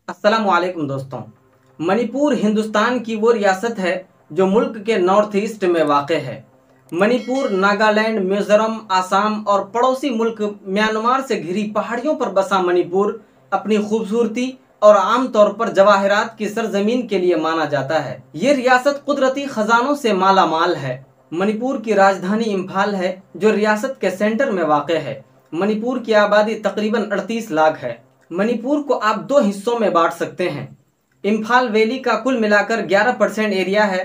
अस्सलामुअलैकुम दोस्तों। मणिपुर हिंदुस्तान की वो रियासत है जो मुल्क के नॉर्थ ईस्ट में वाक़ है। मणिपुर नागालैंड, मिजोरम, आसाम और पड़ोसी मुल्क म्यांमार से घिरी पहाड़ियों पर बसा मणिपुर अपनी खूबसूरती और आमतौर पर जवाहरात की सरजमीन के लिए माना जाता है। ये रियासत कुदरती खजानों से माला माल है। मणिपुर की राजधानी इम्फाल है जो रियासत के सेंटर में वाक़ है। मणिपुर की आबादी तकरीबन 38 लाख है। मणिपुर को आप दो हिस्सों में बांट सकते हैं। इम्फाल वैली का कुल मिलाकर 11% एरिया है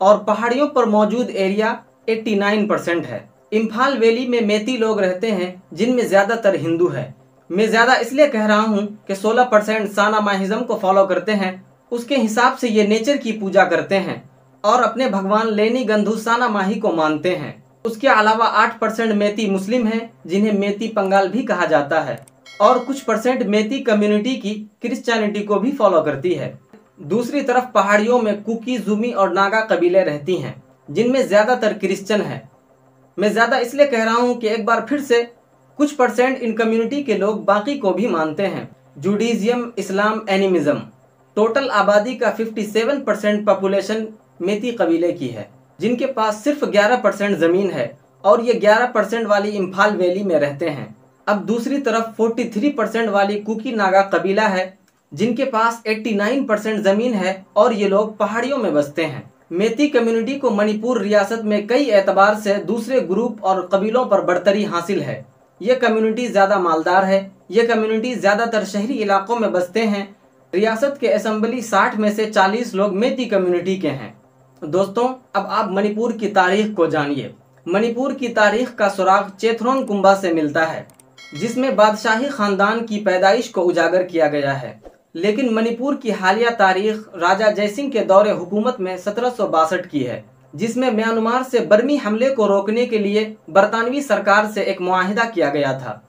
और पहाड़ियों पर मौजूद एरिया 89% है। इम्फाल वैली में मेती लोग रहते हैं जिनमें ज़्यादातर हिंदू है। मैं ज़्यादा इसलिए कह रहा हूँ कि 16% साना माहिज्म को फॉलो करते हैं। उसके हिसाब से ये नेचर की पूजा करते हैं और अपने भगवान लेनी गंधू साना माही को मानते हैं। उसके अलावा 8% मेती मुस्लिम हैं जिन्हें मेती पंगाल भी कहा जाता है और कुछ परसेंट मेती कम्युनिटी की क्रिश्चियनिटी को भी फॉलो करती है। दूसरी तरफ पहाड़ियों में कुकी, जुमी और नागा कबीले रहती हैं जिनमें ज़्यादातर क्रिश्चियन है। मैं ज़्यादा इसलिए कह रहा हूँ कि एक बार फिर से कुछ परसेंट इन कम्युनिटी के लोग बाकी को भी मानते हैं। जूडिज्म, इस्लाम, एनिमिज्म। टोटल आबादी का 57% पॉपुलेशन मेती कबीले की है जिनके पास सिर्फ 11% ज़मीन है और ये 11% वाली इम्फाल वैली में रहते हैं। अब दूसरी तरफ 43% वाली कुकी नागा कबीला है जिनके पास 89% ज़मीन है और ये लोग पहाड़ियों में बसते हैं। मेती कम्युनिटी को मणिपुर रियासत में कई एतबार से दूसरे ग्रुप और कबीलों पर बढ़तरी हासिल है। ये कम्युनिटी ज़्यादा मालदार है। ये कम्युनिटी ज़्यादातर शहरी इलाकों में बसते हैं। रियासत के असेंबली 60 में से 40 लोग मेती कम्युनिटी के हैं। दोस्तों, अब आप मणिपुर की तारीख को जानिए। मणिपुर की तारीख का सुराग चेथरोन कुंबा से मिलता है जिसमें बादशाही खानदान की पैदाइश को उजागर किया गया है। लेकिन मणिपुर की हालिया तारीख राजा जयसिंह के दौरे हुकूमत में 1762 की है जिसमें म्यांमार से बर्मी हमले को रोकने के लिए बरतानवी सरकार से एक मुआहिदा किया गया था।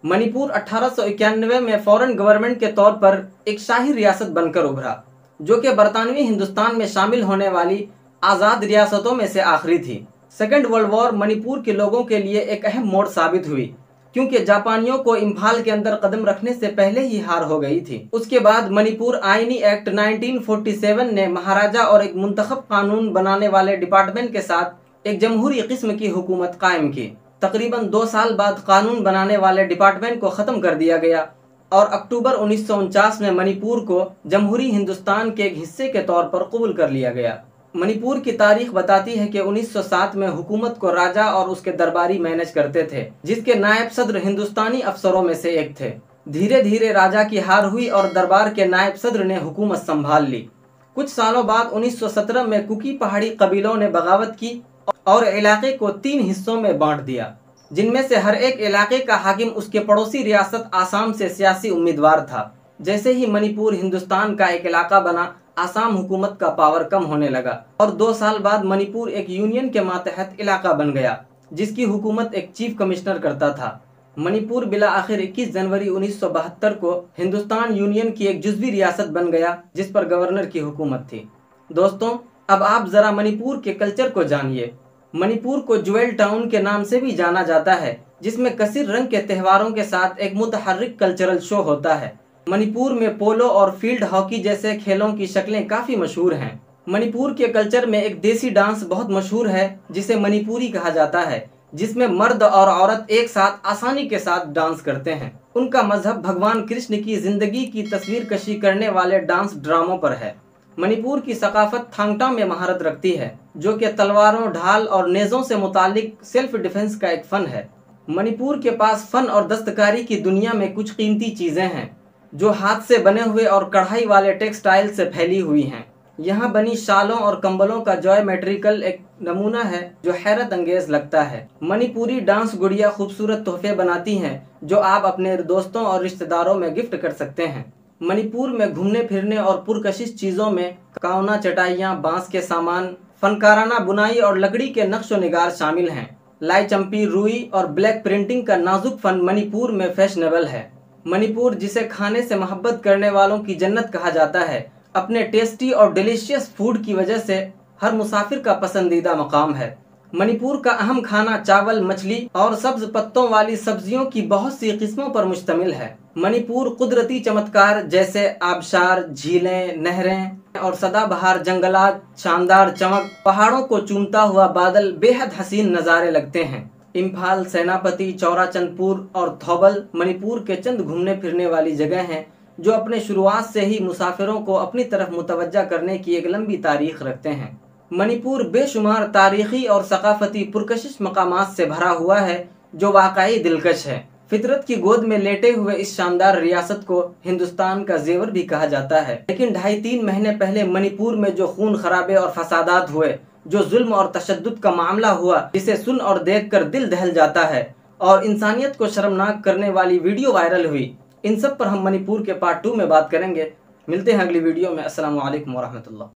मणिपुर 1891 में फॉरेन गवर्नमेंट के तौर पर एक शाही रियासत बनकर उभरा जो कि बरतानवी हिंदुस्तान में शामिल होने वाली आज़ाद रियासतों में से आखिरी थी। सेकेंड वर्ल्ड वॉर मणिपुर के लोगों के लिए एक अहम मोड़ साबित हुई क्योंकि जापानियों को इम्फाल के अंदर कदम रखने से पहले ही हार हो गई थी। उसके बाद मणिपुर आईनी एक्ट 1947 ने महाराजा और एक मुंतखब कानून बनाने वाले डिपार्टमेंट के साथ एक जमहूरी किस्म की हुकूमत कायम की। तकरीबन 2 साल बाद कानून बनाने वाले डिपार्टमेंट को ख़त्म कर दिया गया और अक्टूबर 1949 में मणिपुर को जमहूरी हिंदुस्तान के एक हिस्से के तौर पर कबूल कर लिया गया। मणिपुर की तारीख बताती है कि 1907 में हुकूमत को राजा और उसके दरबारी मैनेज करते थे जिसके नायब सदर हिंदुस्तानी अफसरों में से एक थे। धीरे धीरे राजा की हार हुई और दरबार के नायब सदर ने हुकूमत संभाल ली। कुछ सालों बाद 1917 में कुकी पहाड़ी कबीलों ने बगावत की और इलाके को 3 हिस्सों में बांट दिया जिनमें से हर एक इलाके का हाकिम उसके पड़ोसी रियासत आसाम से सियासी उम्मीदवार था। जैसे ही मणिपुर हिंदुस्तान का एक इलाका बना, आसाम हुकूमत का पावर कम होने लगा और 2 साल बाद मणिपुर एक यूनियन के मातहत इलाका बन गया जिसकी हुकूमत एक चीफ कमिश्नर करता था। मणिपुर बिला आखिर 21 जनवरी 1972 को हिंदुस्तान यूनियन की एक जुज़वी रियासत बन गया जिस पर गवर्नर की हुकूमत थी। दोस्तों, अब आप ज़रा मणिपुर के कल्चर को जानिए। मणिपुर को ज्वेल टाउन के नाम से भी जाना जाता है जिसमें कसीर रंग के त्योहारों के साथ एक मुतहर्रिक कल्चरल शो होता है। मणिपुर में पोलो और फील्ड हॉकी जैसे खेलों की शक्लें काफ़ी मशहूर हैं। मणिपुर के कल्चर में एक देसी डांस बहुत मशहूर है जिसे मणिपुरी कहा जाता है जिसमें मर्द और औरत एक साथ आसानी के साथ डांस करते हैं। उनका मजहब भगवान कृष्ण की जिंदगी की तस्वीर कशी करने वाले डांस ड्रामों पर है। मणिपुर की सकाफत थांगटा में महारत रखती है जो कि तलवारों, ढाल और नेज़ों से मुतालिक सेल्फ डिफेंस का एक फ़न है। मणिपुर के पास फ़न और दस्तकारी की दुनिया में कुछ कीमती चीज़ें हैं जो हाथ से बने हुए और कढ़ाई वाले टेक्सटाइल से फैली हुई हैं। यहाँ बनी शालों और कंबलों का ज्योमेट्रिकल एक नमूना है जो हैरत अंगेज लगता है। मणिपुरी डांस गुड़िया खूबसूरत तोहफे बनाती हैं जो आप अपने दोस्तों और रिश्तेदारों में गिफ्ट कर सकते हैं। मणिपुर में घूमने फिरने और पुरकशिश चीज़ों में काउना चटाइयाँ, बांस के सामान, फनकाराना बुनाई और लकड़ी के नक्श व निगार शामिल हैं। लाईचम्पी, रुई और ब्लैक प्रिंटिंग का नाजुक फन मणिपुर में फैशनेबल है। मणिपुर, जिसे खाने से मोहब्बत करने वालों की जन्नत कहा जाता है, अपने टेस्टी और डिलीशियस फूड की वजह से हर मुसाफिर का पसंदीदा मकाम है। मणिपुर का अहम खाना चावल, मछली और सब्ज पत्तों वाली सब्जियों की बहुत सी किस्मों पर मुश्तमिल है। मणिपुर कुदरती चमत्कार जैसे आबशार, झीलें, नहरें और सदाबहार जंगलात, शानदार चमक, पहाड़ों को चूमता हुआ बादल बेहद हसीन नज़ारे लगते हैं। इम्फाल, सेनापति, चौराचंदपुर और थौबल मणिपुर के चंद घूमने फिरने वाली जगह हैं जो अपने शुरुआत से ही मुसाफिरों को अपनी तरफ मुतवज्जा करने की एक लंबी तारीख रखते हैं। मणिपुर बेशुमार तारीखी और सकाफती पुरकशिश मकामात से भरा हुआ है जो वाकई दिलकश है। फितरत की गोद में लेटे हुए इस शानदार रियासत को हिंदुस्तान का जेवर भी कहा जाता है। लेकिन 2.5-3 महीने पहले मणिपुर में जो खून खराबे और फसादात हुए, जो जुल्म और तशद्दुद का मामला हुआ, जिसे सुन और देख कर दिल दहल जाता है और इंसानियत को शर्मनाक करने वाली वीडियो वायरल हुई, इन सब पर हम मणिपुर के पार्ट 2 में बात करेंगे। मिलते हैं अगली वीडियो में। अस्सलाम वालेकुम वरहमतुल्लाह।